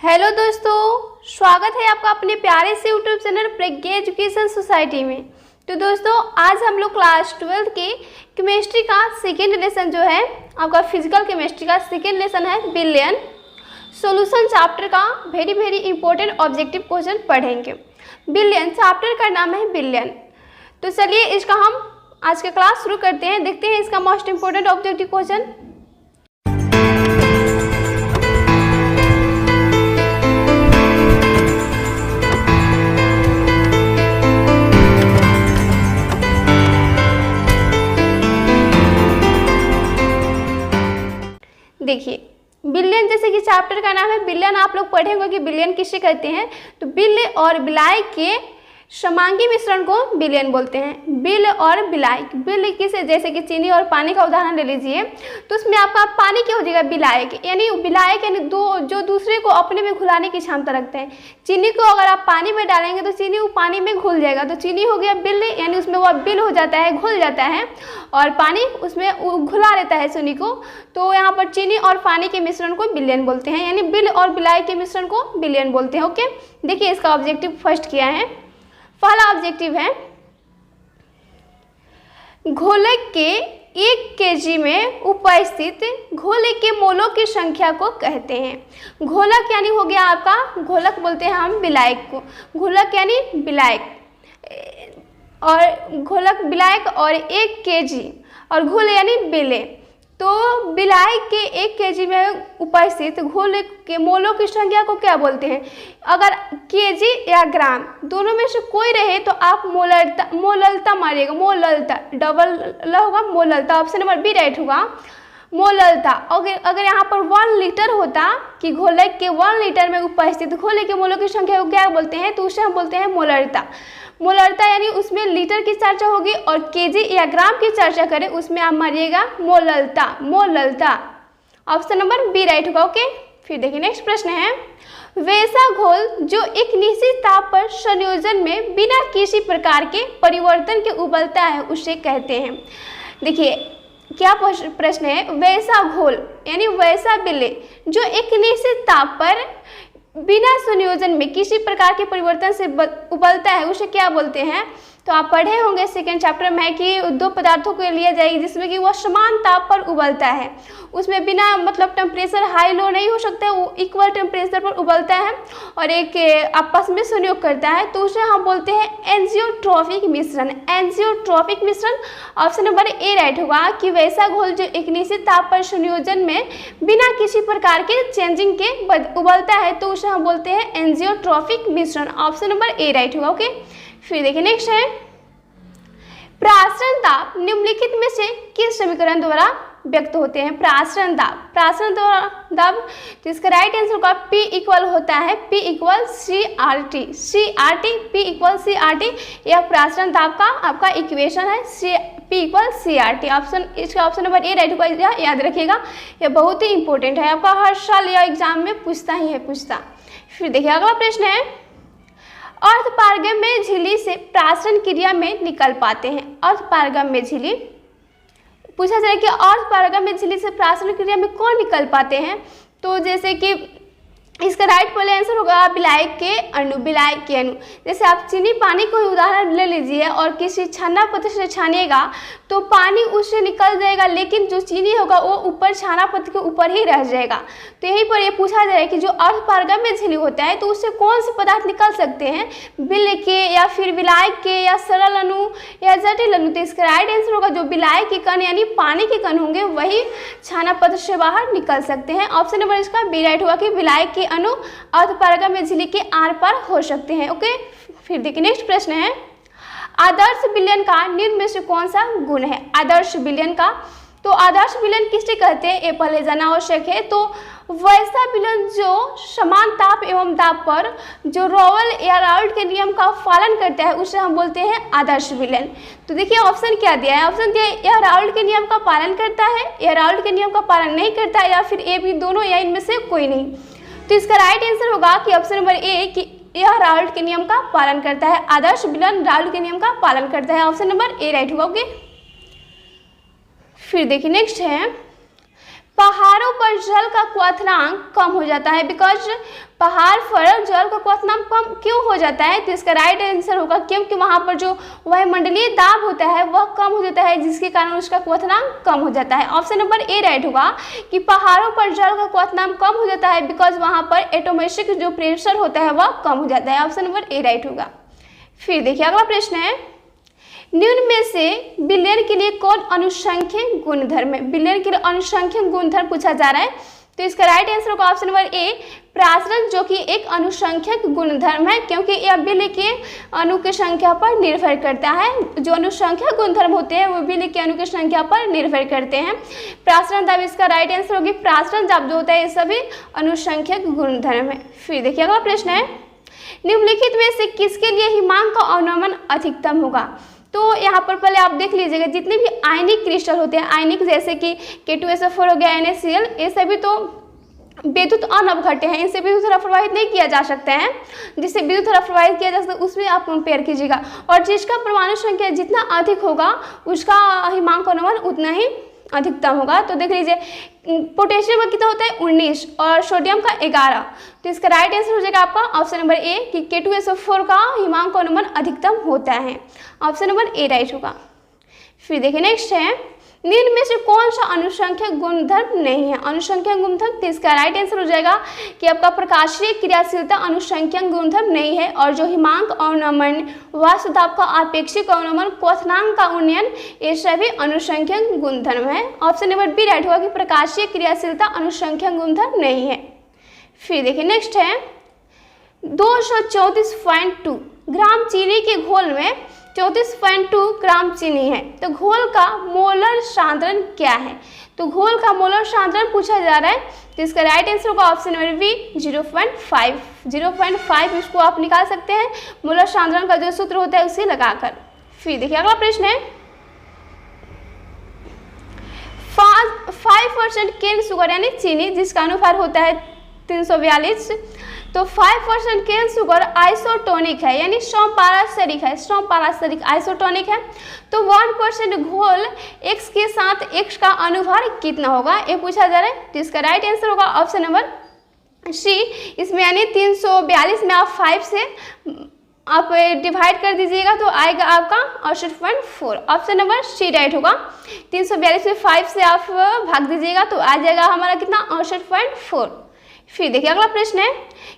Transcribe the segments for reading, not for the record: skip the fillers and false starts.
Hello दोस्तों, स्वागत है आपका अपने प्यारे से यूट्यूब चैनल प्रज्ञा एजुकेशन सोसाइटी में। तो दोस्तों, आज हम लोग क्लास 12 के केमिस्ट्री का सेकेंड लेसन जो है आपका फिजिकल केमिस्ट्री का सेकेंड लेसन है बिलियन सॉल्यूशन चैप्टर का वेरी इंपॉर्टेंट ऑब्जेक्टिव क्वेश्चन पढ़ेंगे। बिलियन चैप्टर का नाम है बिलियन। तो चलिए इसका हम आज के क्लास शुरू करते हैं। देखते हैं इसका मोस्ट इंपॉर्टेंट ऑब्जेक्टिव क्वेश्चन। देखिए, बिलियन जैसे कि चैप्टर का नाम है बिलियन, आप लोग पढ़े होंगे कि बिलियन किसे कहते हैं। तो बिल और बिलाई के समांगी मिश्रण को बिलियन बोलते हैं। बिल और बिलाई, बिल किसे, जैसे कि चीनी और पानी का उदाहरण ले लीजिए। तो उसमें आपका पानी क्या हो जाएगा, बिलायक, यानी बिलायक यानी दो जो दूसरे को अपने में घुलाने की क्षमता रखते हैं। चीनी को अगर आप पानी में डालेंगे तो चीनी वो पानी में घुल जाएगा, तो चीनी हो गया बिल, यानी उसमें वो बिल हो जाता है, घुल जाता है, और पानी उसमें घुला रहता है चीनी को। तो यहाँ पर चीनी और पानी के मिश्रण को बिलियन बोलते हैं, यानी बिल और बिलाई के मिश्रण को बिलियन बोलते हैं। ओके, देखिए इसका ऑब्जेक्टिव फर्स्ट किया है। पहला ऑब्जेक्टिव है, घोलक के 1 kg में उपस्थित घोलक के मोलों की संख्या को कहते हैं। घोलक यानी हो गया आपका, घोलक बोलते हैं हम बिलायक को, घोलक यानी बिलायक, और घोलक बिलायक और 1 kg, और घोल यानी बिले। तो बिलायक के 1 kg में उपस्थित घोलक के मोलों की संख्या को क्या बोलते हैं। अगर केजी या ग्राम दोनों में से कोई रहे तो आप मोललता मारिएगा, मोललता, डबल ल होगा मोललता, ऑप्शन नंबर बी राइट होगा, मोललता। अगर यहाँ पर 1 लीटर होता कि घोलक के 1 लीटर में उपस्थित घोलक के मोलों की संख्या को क्या बोलते हैं, तो उसे हम बोलते हैं मोलरता। मोलरता यानी उसमें लीटर की चर्चा होगी, और केजी या ग्राम की चर्चा करें उसमें आप मारिएगा मोललता, मोललता, ऑप्शन नंबर बी राइट होगा। ओके, फिर देखिए नेक्स्ट प्रश्न है, वैसा घोल जो एक निश्चित ताप पर संयोजन में बिना किसी प्रकार के परिवर्तन के उबलता है उसे कहते हैं। देखिए क्या प्रश्न है, वैसा घोल यानी वैसा बिल्ले जो एक निश्चित ताप पर बिना संयोजन में किसी प्रकार के परिवर्तन से उबलता है उसे क्या बोलते हैं। तो आप पढ़े होंगे सेकेंड चैप्टर में कि 2 पदार्थों को लिया जाएगी जिसमें कि वह समान ताप पर उबलता है, उसमें बिना मतलब टेम्परेचर हाई लो नहीं हो सकता है, वो इक्वल टेम्परेचर पर उबलता है और एक आपस में संयोग करता है, तो उसे हम बोलते हैं एंजियोट्रॉपिक मिश्रण। एंजियोट्रॉपिक मिश्रण, ऑप्शन नंबर ए राइट होगा कि वैसा घोल जो एक निश्चित ताप पर संयोजन में बिना किसी प्रकार के चेंजिंग के उबलता है तो उसे हम बोलते हैं एंजियोट्रॉपिक मिश्रण, ऑप्शन नंबर ए राइट होगा। ओके, फिर देखिए नेक्स्ट है, प्रासरण ताप निम्नलिखित में से किस समीकरण द्वारा व्यक्त होते हैं। प्रासरण ताप, प्रासरण दाब, तो इसका राइट आंसर होगा P इक्वल होता है P equal CRT, CRT, P equal CRT, यह प्रासरण ताप का आपका इक्वेशन है, P इक्वल CRT। ऑप्शन, इसका ऑप्शन नंबर ए राइट होगा, याद रखिएगा, यह बहुत ही इंपॉर्टेंट है, आपका हर साल यह एग्जाम में पूछता ही है, पूछता। फिर देखिए अगला प्रश्न है, अर्धपारगम में झिल्ली से प्रासरण क्रिया में निकल पाते हैं। अर्धपारगम में झिल्ली पूछा जाए कि अर्धपारगम में झिल्ली से प्रासरण क्रिया में कौन निकल पाते हैं, तो जैसे कि इसका राइट पहले आंसर होगा बिलायक के अणु, बिलायक के अणु। जैसे आप चीनी पानी को उदाहरण ले लीजिए और किसी छाना पत्र से छानिएगा तो पानी उससे निकल जाएगा, लेकिन जो चीनी होगा वो ऊपर छाना पत्र के ऊपर ही रह जाएगा। तो यहीं पर ये पूछा जाए कि जो अर्धपारगम में झिल्ली होता है तो उससे कौन से पदार्थ निकल सकते हैं, बिल के या फिर बिलायक के या सरल अणु या जटिल अणु। तो इसका राइट आंसर होगा जो बिलायक के कण यानी पानी के कण होंगे वही छाना पत्र से बाहर निकल सकते हैं, ऑप्शन नंबर इसका बी राइट होगा कि बिलायक के अणु अर्धपारगम में झिल्ली के आर पार हो सकते हैं। ओके, फिर देखिए नेक्स्ट प्रश्न है, आदर्श विलयन का निम्न में से कौन सा गुण है। आदर्श विलयन का, तो आदर्श विलयन किसे कहते हैं ये पहले जाना आवश्यक है। तो वैसा विलयन जो समान ताप एवं दाब पर जो रॉयल या राउल्ट के नियम का पालन करता है उसे हम बोलते हैं आदर्श विलयन। तो देखिए ऑप्शन क्या दिया है, ऑप्शन दिया है यह राउल्ट के नियम का पालन करता है, यह राउल्ट के नियम का पालन नहीं करता है, या फिर ए बी दोनों, या इनमें से कोई नहीं। तो इसका राइट आंसर होगा कि ऑप्शन नंबर ए कि यह राउल्ट के नियम का पालन करता है। आदर्श विलयन राउल्ट के नियम का पालन करता है, ऑप्शन नंबर ए राइट होगा। ओके, फिर देखिए नेक्स्ट है, पहाड़ों पर जल का क्वथनांक कम हो जाता है। बिकॉज पहाड़ पर जल का क्वथनांक कम क्यों हो जाता है, तो इसका राइट आंसर होगा क्योंकि वहां पर जो वायुमंडलीय दाब होता है वह कम हो जाता है, जिसके कारण उसका क्वथनांक कम हो जाता है। ऑप्शन नंबर ए राइट होगा कि पहाड़ों पर जल का क्वथनांक कम हो जाता है बिकॉज वहां पर एटमॉस्फेरिक जो प्रेशर होता है वह कम हो जाता है। ऑप्शन नंबर ए राइट होगा। फिर देखिए अगला प्रश्न है, निम्न में से विलयन के लिए कौन अनुसंख्यक गुणधर्म है। विलयन के लिए अनुसंख्यक गुणधर्म पूछा जा रहा है, तो इसका राइट आंसर होगा ऑप्शन नंबर ए प्रासरण, जो कि एक अनुसंख्यक गुणधर्म है क्योंकि यह विलय के अणु की संख्या पर निर्भर करता है। जो अनुसंख्यक गुणधर्म होते हैं वो विलय के अणु की संख्या पर निर्भर करते हैं। प्रासरण दाब इसका राइट आंसर होगी। प्रासरण दाब जो होता है ये सभी अनुसंख्यक गुणधर्म है। फिर देखिए अगला प्रश्न है, निम्नलिखित में से किसके लिए हिमांक का अवनमन अधिकतम होगा। तो यहाँ पर पहले आप देख लीजिएगा जितने भी आयनिक क्रिस्टल होते हैं, आयनिक जैसे कि K2SO4 हो गया, NaCl, ये सभी तो विद्युत अनवघट्य हैं, इनसे विद्युत धारा प्रवाहित नहीं किया जा सकता है। जिससे विद्युत धारा प्रवाहित किया जा सकता है उसमें आप कंपेयर कीजिएगा, और जिसका परमाणु संख्या जितना अधिक होगा उसका हिमांक अवनमन उतना ही अधिकतम होगा। तो देख लीजिए पोटेशियम का कितना होता है 19 और सोडियम का 11, तो इसका राइट आंसर हो जाएगा आपका ऑप्शन नंबर ए कि K2SO4 का हिमांक अवनमन अधिकतम होता है। ऑप्शन नंबर ए राइट होगा। फिर देखिए नेक्स्ट है, निम्न में से कौन सा अनुसंख्यक गुणधर्म नहीं है। अनुसंख्यक गुणधर्म, तो इसका राइट आंसर हो जाएगा कि आपका प्रकाशीय क्रियाशीलता अनुसंख्यक गुणधर्म नहीं है, और जो हिमांक अवनमन, वाष्प दाब का आपेक्षिक अवनमन, क्वथनांक का उन्नयन, ये सभी अनुसंख्यक गुणधर्म है। ऑप्शन नंबर बी राइट होगा कि प्रकाशीय क्रियाशीलता अनुसंख्यक गुणधर्म नहीं है। फिर देखिए नेक्स्ट है, 234.2 ग्राम चीनी के घोल में 34.2 ग्राम चीनी है, तो घोल का मोलर सांद्रण क्या है। तो घोल का मोलर सांद्रण पूछा जा रहा है, तो इसका राइट आंसर होगा ऑप्शन नंबर बी 0.5। 0.5 इसको आप निकाल सकते हैं मोलर सांद्रण का जो सूत्र होता है उसे लगाकर। फिर देखिए अगला प्रश्न है, 5% केन शुगर यानी चीनी जिसका अनुपात होता है 342, तो 5% केन शुगर आइसोटोनिक है यानी समपारस्परिक है, समपारस्परिक आइसोटोनिक है। तो 1% घोल X के साथ X का अनुभार कितना होगा, ये पूछा जा रहा है। तो इसका राइट आंसर होगा ऑप्शन नंबर सी। इसमें यानी 342 में आप 5 से आप डिवाइड कर दीजिएगा तो आएगा आपका 68.4। ऑप्शन नंबर सी राइट होगा। 342 में 5 से आप भाग दीजिएगा तो आ जाएगा हमारा कितना 68.4। फिर देखिए अगला प्रश्न है,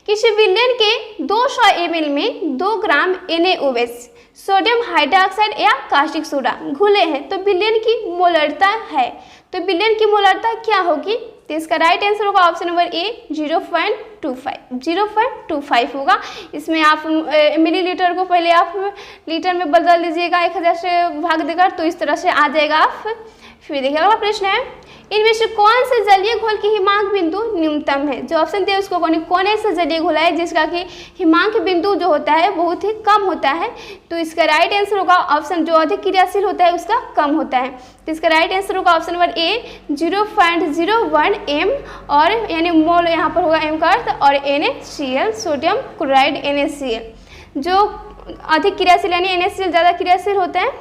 किसी विलयन के 200 ml में 2 ग्राम NaOH सोडियम हाइड्रोक्साइड या कास्टिक सोडा घुले हैं, तो विलयन की मोलरता है, तो विलयन की मोलरता क्या होगी। तो इसका राइट आंसर होगा ऑप्शन नंबर ए 0.25 होगा। इसमें आप मिलीलीटर को पहले आप लीटर में बदल लीजिएगा 1000 से भाग देकर, तो इस तरह से आ जाएगा आप। फिर देखिए अगला प्रश्न है, इनमें से कौन से जलीय घोल की हिमांक बिंदु न्यूनतम है। जो ऑप्शन दिया उसको कौन ऐसा जलीय घोल है जिसका कि हिमांक बिंदु जो होता है बहुत ही कम होता है। तो इसका राइट आंसर होगा ऑप्शन, जो अधिक क्रियाशील होता है उसका कम होता है। तो इसका राइट आंसर होगा ऑप्शन नंबर ए 0.01 m, और यानी मोल यहाँ पर होगा m का अर्थ, और NaCl सोडियम क्लोराइड NaCl जो अधिक क्रियाशील यानी NaCl ज़्यादा क्रियाशील होते हैं।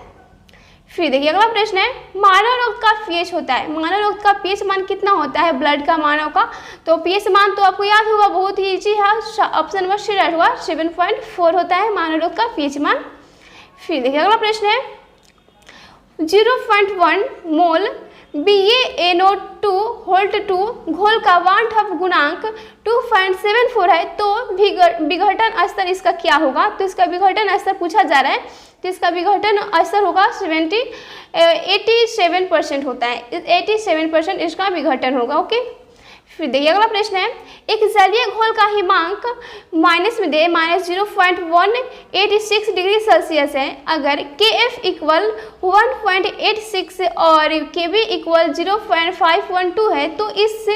फिर देखिए अगला प्रश्न है, मानव रक्त का पीएच होता है, मानव रक्त का पीएच मान कितना होता है ब्लड का मानव का। तो पीएच मान तो आपको याद होगा, बहुत ही इजी है, ऑप्शन नंबर सी राइट होगा 7.4 होता है मानव रक्त का पीएच मान। फिर देखिए अगला प्रश्न है, 0.1 मोल BaNO2 घोल का वांठप गुणांक 2.74 है, तो विघटन स्तर इसका क्या होगा। तो इसका विघटन स्तर पूछा जा रहा है, तो इसका विघटन स्तर होगा 87% होता है, 87% इसका विघटन होगा। ओके। फिर देखिए अगला प्रश्न है, एक जलीय घोल का हिमांक माइनस में दे -0.186 डिग्री सेल्सियस है, अगर Kf इक्वल 1.86 और Kb इक्वल 0.512 है, तो इस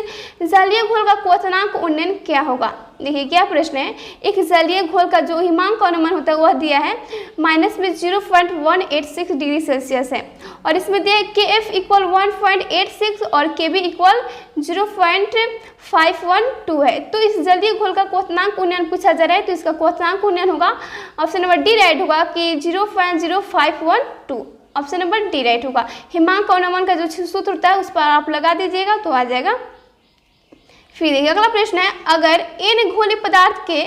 जलीय घोल का क्वथनांक उन्नयन क्या होगा। देखिए क्या प्रश्न है, एक जलीय घोल का जो हिमांक अनुमान होता है वह दिया है -0.186 डिग्री सेल्सियस है, और इसमें दिया Kf इक्वल 1.86 और Kb इक्वल 0.512 है। तो इस जलीय घोल का क्वथनांक उन्नयन पूछा जा रहा है, तो इसका क्वथनांक उन्नयन होगा ऑप्शन नंबर डी राइट होगा कि 0.0512। ऑप्शन नंबर डी राइट होगा। हिमांक और नमन का जो सूत्र होता है उस पर आप लगा दीजिएगा तो आ जाएगा। फिर देखिए अगला प्रश्न है, अगर n घोली पदार्थ के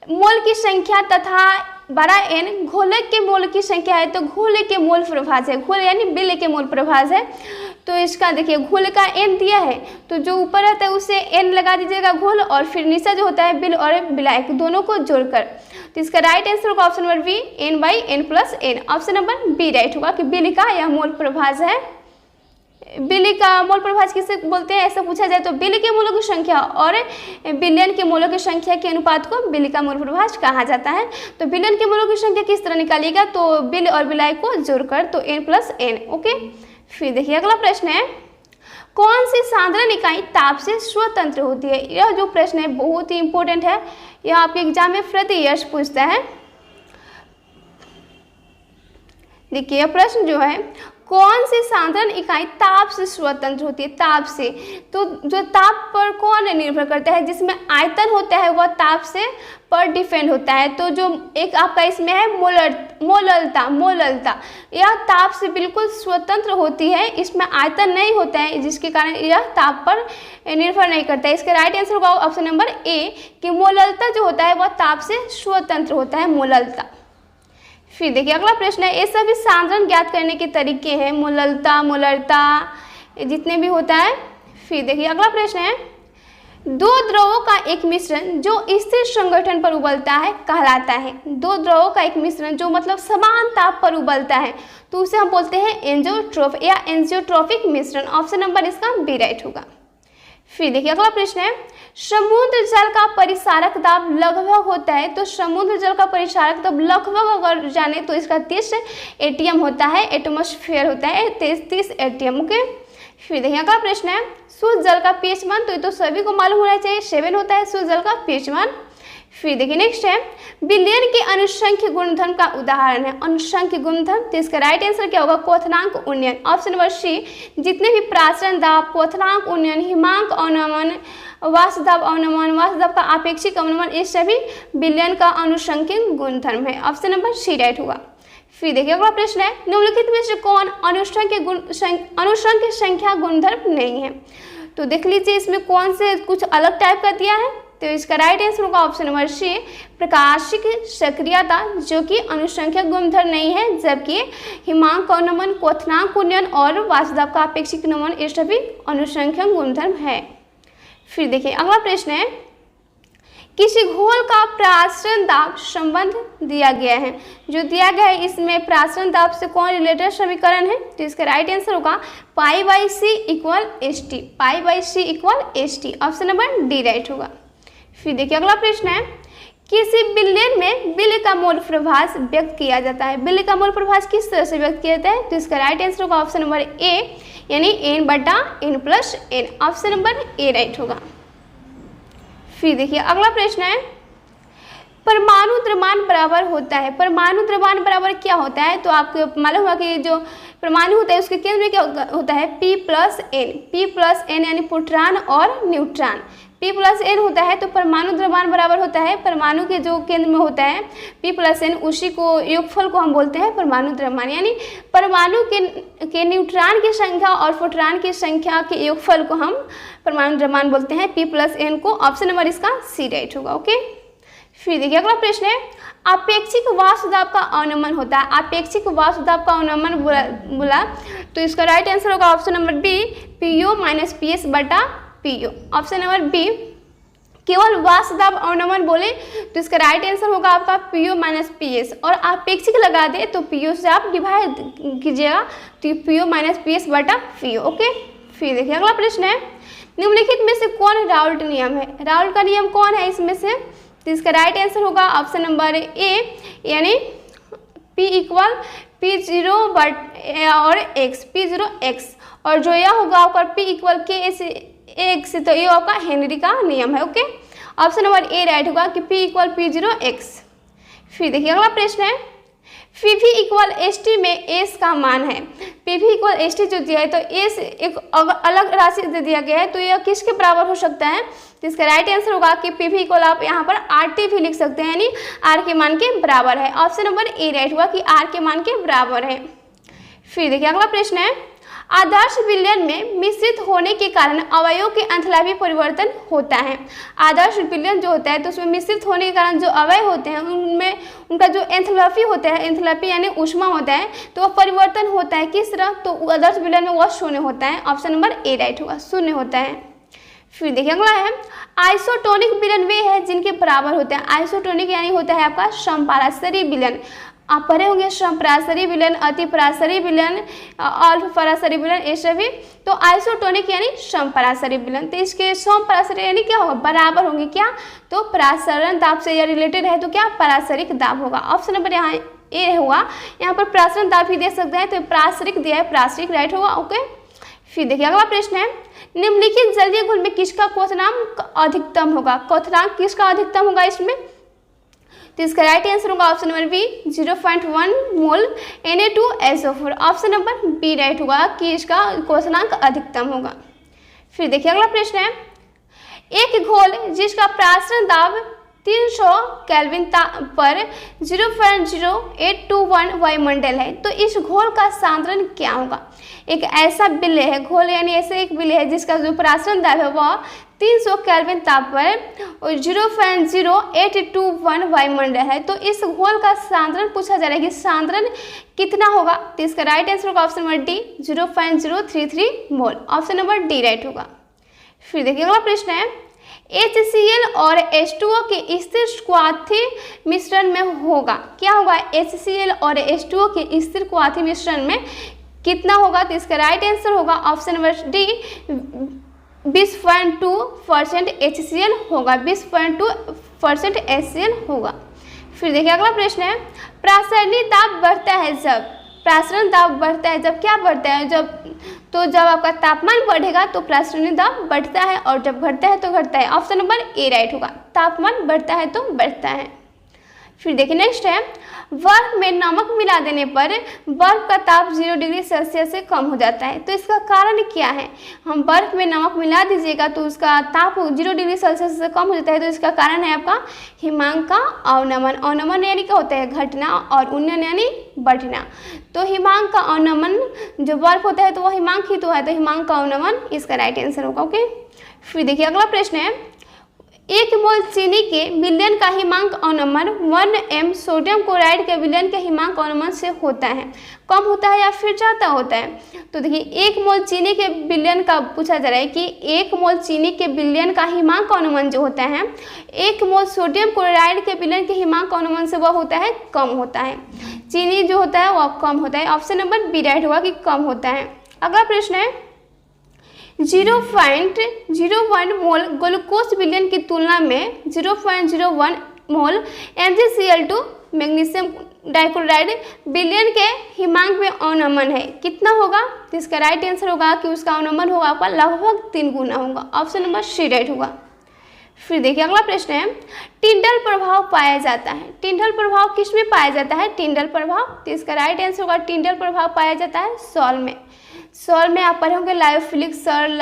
मोल की संख्या तथा बड़ा N घोलक के मोल की संख्या है तो घोल के मोल प्रभाज है, घोल यानी बिल के मोल प्रभाज है। तो इसका देखिए घोल का N दिया है तो जो ऊपर रहता है उसे N लगा दीजिएगा घोल, और फिर नीचे जो होता है बिल और बिलायक दोनों को जोड़कर। तो इसका राइट आंसर होगा option number B, n/n+n। Option number B right होगा कि बिल का यह मोल प्रभाज है। बिली का मोल प्रभाज किसे बोलते हैं, ऐसा पूछा जाए तो बिली के मोलों की संख्या और बिलियन के मोलों की संख्या के अनुपात को बिली का मोल प्रभाज कहा जाता है। तो बिलियन के मोलों की संख्या किस तरह निकालिएगा, तो बिल और बिलाई को जोड़कर, तो n+n। ओके, फिर देखिए अगला प्रश्न है, कौन सी साधारण इकाई ताप से स्वतंत्र होती है। यह जो प्रश्न है बहुत ही इंपॉर्टेंट है, यह आपके एग्जाम में प्रति ईयर पूछता है। देखिए यह प्रश्न जो है, कौन सी साधारण इकाई ताप से स्वतंत्र होती है। ताप से, तो जो ताप पर कौन निर्भर करता है, जिसमें आयतन होता है वह ताप से पर डिपेंड होता है। तो जो एक आपका इसमें है मोललता, यह ताप से बिल्कुल स्वतंत्र होती है, इसमें आयतन नहीं होता है जिसके कारण यह ताप पर निर्भर नहीं करता है। इसका राइट आंसर होगा ऑप्शन नंबर ए कि मोललता जो होता है वह ताप से स्वतंत्र होता है, मोललता। फिर देखिए अगला प्रश्न है, ये सभी साधारण ज्ञात करने के तरीके हैं, मोलरता जितने भी होता है। फिर देखिए अगला प्रश्न है, दो द्रवों का एक मिश्रण जो स्थिर संगठन पर उबलता है कहलाता है। दो द्रवों का एक मिश्रण जो मतलब समान ताप पर उबलता है तो उसे हम बोलते हैं एंजियोट्रोप या एंजियोट्रोपिक मिश्रण। ऑप्शन नंबर इसका बी राइट होगा। फिर देखिए अगला प्रश्न है, समुद्र जल का परिसारक दाब लगभग होता है। तो समुद्र जल का परिसारक दाब लगभग अगर जाने तो इसका 30 एटीएम होता है, एटमॉस्फेयर होता है 30 एटीएम। ओके, फिर देखिए अगला प्रश्न है, शुद्ध जल का pH मान, तो ये तो सभी को मालूम होना चाहिए 7 होता है शुद्ध जल का pH मान। फिर देखिए नेक्स्ट है, विलयन के अनुसंख्य गुणधर्म का उदाहरण है। अनुसंख्य गुणधर्म, तो इसका राइट आंसर क्या होगा, क्वथनांक उन्नयन। ऑप्शन नंबर सी, जितने भी प्राचरण दाब, क्वथनांक उन्नयन, हिमांक अवनमन, वाष्पदाब अवनमन, वाष्पदाब का आपेक्षिक अवनमन, ये सभी विलयन का अनुसंख्य गुणधर्म है। ऑप्शन नंबर सी राइट होगा। फिर देखिए अगला प्रश्न है, निम्नलिखित में से कौन अनुसंख्य संख्या गुणधर्म नहीं है। तो देख लीजिए इसमें कौन से कुछ अलग टाइप का दिया है। तो इसका राइट आंसर होगा ऑप्शन नंबर सी, प्रकाशिक सक्रियता, जो कि अनुसंख्यक गुणधर्म नहीं है, जबकि हिमांक अवनमन, क्वथनांक उन्नयन और वाष्पदाब का आपेक्षिक नमन ये सभी अनुसंख्यक गुणधर्म है। फिर देखिए अगला प्रश्न है, किसी घोल का प्रासरण दाब संबंध दिया गया है। जो दिया गया है इसमें प्रासरण दाब से कौन रिलेटेड समीकरण है, तो इसका राइट आंसर होगा π/c = st, π/c = st। Option number D right होगा। फिर देखिए अगला प्रश्न है, किसी विलयन में बिल का मोल प्रभाज व्यक्त किया जाता है। बिल का मोल प्रभाज किस तरह से व्यक्त किया जाता है, तो इसका राइट आंसर होगा ऑप्शन नंबर ए, यानी n/n+n। Option number A right होगा। फिर देखिए अगला प्रश्न है, परमाणु द्रव्यमान बराबर होता है। परमाणु द्रव्यमान बराबर क्या होता है, तो आपको मालूम होगा कि जो परमाणु होता है उसके केंद्र में क्या होता है, P+n। P+n यानी प्रोटॉन और न्यूट्रॉन। P+n होता है तो परमाणु द्रव्यमान बराबर होता है, परमाणु के जो केंद्र में होता है P+n, उसी को योगफल को हम बोलते हैं परमाणु द्रव्यमान। यानी परमाणु के न्यूट्रॉन की संख्या और प्रोटॉन की संख्या के योगफल को हम परमाणु द्रव्यमान बोलते हैं, P+n को। ऑप्शन नंबर इसका सी राइट होगा। ओके, फिर देखिए अगला प्रश्न है, आपेक्षिक वाष्पदाब का अवनमन होता है। आपेक्षिक वाष्पदाब का अवनमन बोला तो इसका राइट आंसर होगा option number B, PO - PS/PO। Option number B, केवल वाष्पदाब अवनमन बोले तो इसका राइट आंसर होगा आपका PO - PS, और आपेक्षिक लगा दे तो PO से आप डिवाइड कीजिएगा तो PO - PS/PO। ओके, फिर देखिए अगला प्रश्न है, निम्नलिखित में से कौन राउल्ट नियम है। राउल्ट का नियम कौन है इसमें से, तो इसका राइट आंसर होगा ऑप्शन नंबर ए, यानी P = P0 और x, P0x, और जो यह होगा आपका P = K/x, तो ये आपका हेनरी का नियम है। Okay, option number A right होगा कि P = P0x। फिर देखिए अगला प्रश्न है, PV = ST में S का मान है। PV = ST जो दिया है तो S एक अलग राशि दे दिया गया है, तो यह किसके बराबर हो सकता है, तो इसका राइट आंसर होगा कि PV को आप यहाँ पर RT भी लिख सकते हैं, यानी R के मान के बराबर है। ऑप्शन नंबर ए राइट हुआ कि R के मान के बराबर है। फिर देखिए अगला प्रश्न है, आदर्श विलयन में मिश्रित होने के कारण अवयवों के एंथैल्पी परिवर्तन होता है। आदर्श विलयन जो होता है तो उसमें मिश्रित होने के कारण जो अवयव होते हैं उनमें उनका जो एंथैल्पी होता है, एंथैल्पी यानी ऊष्मा होता है, तो वह परिवर्तन होता है किस तरह, तो आदर्श विलयन में वह शून्य होता है। ऑप्शन नंबर ए राइट होगा, शून्य होता है। फिर देखिए अगला है, आइसोटोनिक विलयन वे है जिनके बराबर होते हैं। आइसोटोनिक यानी होता है आपका समपराशरी विलयन। आप पढ़े होंगे समपराशरी विलयन, अतिपराशरी विलयन, अल्पपराशरी विलयन, ये सभी। तो आइसोटोनिक यानी समपराशरी विलयन। तो इसके समपराशरी यानी क्या होगा, बराबर होंगे क्या, तो परासरण दाब से यह रिलेटेड है तो क्या पाराशरिक दाब होगा। ऑप्शन नंबर यहाँ ए होगा। यहाँ पर परासरण दाब भी दे सकते हैं, तो प्रासरिक दिया है, प्रासरिक राइट होगा। ओके, फिर देखिए अगला प्रश्न है, निम्नलिखित जलीय घुल में किसका क्वथनांक अधिकतम होगा। क्वथनांक किसका अधिकतम होगा इसमें, तो इसका राइट आंसर होगा option number B 0.1 mole Na2SO4। Option number B right होगा कि इसका क्वथनांक अधिकतम होगा। फिर देखिए अगला प्रश्न है, एक घोल जिसका प्रासरण दाब 300 केल्विन पर 0.0821 वायुमंडल है, तो इस घोल का सांद्रण क्या होगा। एक ऐसा विलय है, घोल यानी ऐसे एक विलय है जिसका जो प्रासरण दाब है वह 300 केल्विन ताप पर 0.0821 वायुमंडल है, तो इस घोल का सांद्रण पूछा जा रहा है कि सांद्रण कितना होगा। तो इसका राइट आंसर होगा ऑप्शन नंबर डी 0.033 मोल। ऑप्शन नंबर डी राइट होगा। फिर देखिए अगला प्रश्न है, HCl और H2O के स्थिर क्वाथी मिश्रण में होगा, क्या होगा, HCl और H2O के स्थिर क्वाथी मिश्रण में कितना होगा। तो इसका राइट आंसर होगा ऑप्शन नंबर डी 20.2% HCl होगा, 20.2% HCl होगा। फिर देखिए अगला प्रश्न है, प्रासरणीय दाब बढ़ता है जब, प्रासरण दाब बढ़ता है जब क्या बढ़ता है, जब आपका तापमान बढ़ेगा तो प्रासरणीय दाब बढ़ता है, और जब घटता है तो घटता है। ऑप्शन नंबर ए राइट होगा, तापमान बढ़ता है तो बढ़ता है। फिर देखिए नेक्स्ट है, बर्फ में नमक मिला देने पर बर्फ का ताप 0 डिग्री सेल्सियस से कम हो जाता है, तो इसका कारण क्या है। हम बर्फ में नमक मिला दीजिएगा तो उसका ताप 0 डिग्री सेल्सियस से कम हो जाता है, तो इसका कारण है आपका हिमांक का अवनमन। अवनमन यानी क्या होता है, घटना, और उन्नयन यानी बढ़ना। तो हिमांक का अवनमन, जो बर्फ होता है तो वह हिमांक ही तो है, तो हिमांक का अवनमन इसका राइट आंसर होगा। ओके, फिर देखिए अगला प्रश्न है, 1 मोल चीनी के विलयन का हिमांक अवनमन 1 m सोडियम क्लोराइड के विलयन के हिमांक अवनमन से होता है, कम होता है या फिर ज़्यादा होता है। तो देखिए 1 मोल चीनी के विलयन का पूछा जा रहा है कि 1 मोल चीनी के विलयन का हिमांक अवनमन जो होता है 1 मोल सोडियम क्लोराइड के विलयन के हिमांक अवनमन से वह होता है कम होता है। चीनी जो होता है वह कम होता है। ऑप्शन नंबर बी राइट होगा कि कम होता है। अगला प्रश्न है, 0.01 मोल ग्लूकोज विलयन की तुलना में 0.01 मोल MgCl2 मैग्नीशियम डाइक्लोराइड विलयन के हिमांक में अवनमन है, कितना होगा। तो इसका राइट आंसर होगा कि उसका अवनमन होगा आपका लगभग 3 गुना होगा। ऑप्शन नंबर सी राइट होगा। फिर देखिए अगला प्रश्न है, टिंडल प्रभाव पाया जाता है, टिंडल प्रभाव किस में पाया जाता है, टिंडल प्रभाव। तो इसका राइट आंसर होगा टिंडल प्रभाव पाया जाता है सॉल में। सॉल में आप पढ़े होंगे लायोफिलिक सेल,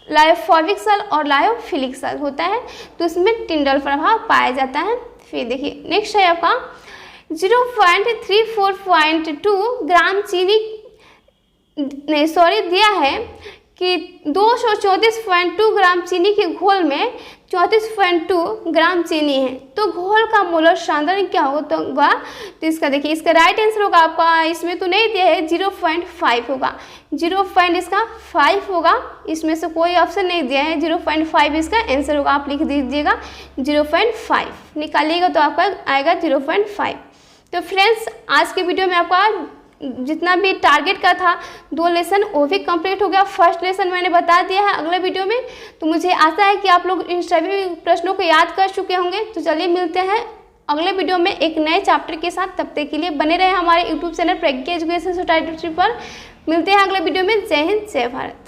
लायोफोबिक सेल और लायोफिलिक सेल होता है, तो उसमें टिंडल प्रभाव पाया जाता है। फिर देखिए नेक्स्ट है आपका 0.34.2 ग्राम चीनी, नहीं सॉरी दिया है कि 234.2 ग्राम चीनी के घोल में 34.2 ग्राम चीनी है, तो घोल का मोलर सांद्रण क्या होगा। तो इसका देखिए इसका राइट आंसर होगा आपका, इसमें तो नहीं दिया है, 0.5 होगा, 0.5 होगा, इसमें से कोई ऑप्शन नहीं दिया है, 0.5 इसका आंसर होगा। आप लिख दीजिएगा 0.5, निकालिएगा तो आपका आएगा 0.5। तो फ्रेंड्स आज के वीडियो में आपका जितना भी टारगेट का था 2 लेसन वो भी कंप्लीट हो गया। फर्स्ट लेसन मैंने बता दिया है अगले वीडियो में, तो मुझे आशा है कि आप लोग इन सभी प्रश्नों को याद कर चुके होंगे। तो चलिए मिलते हैं अगले वीडियो में एक नए चैप्टर के साथ, तब तक के लिए बने रहे हमारे यूट्यूब चैनल प्रज्ञा एजुकेशन सोसाइटी पर। मिलते हैं अगले वीडियो में। जय हिंद, जय भारत।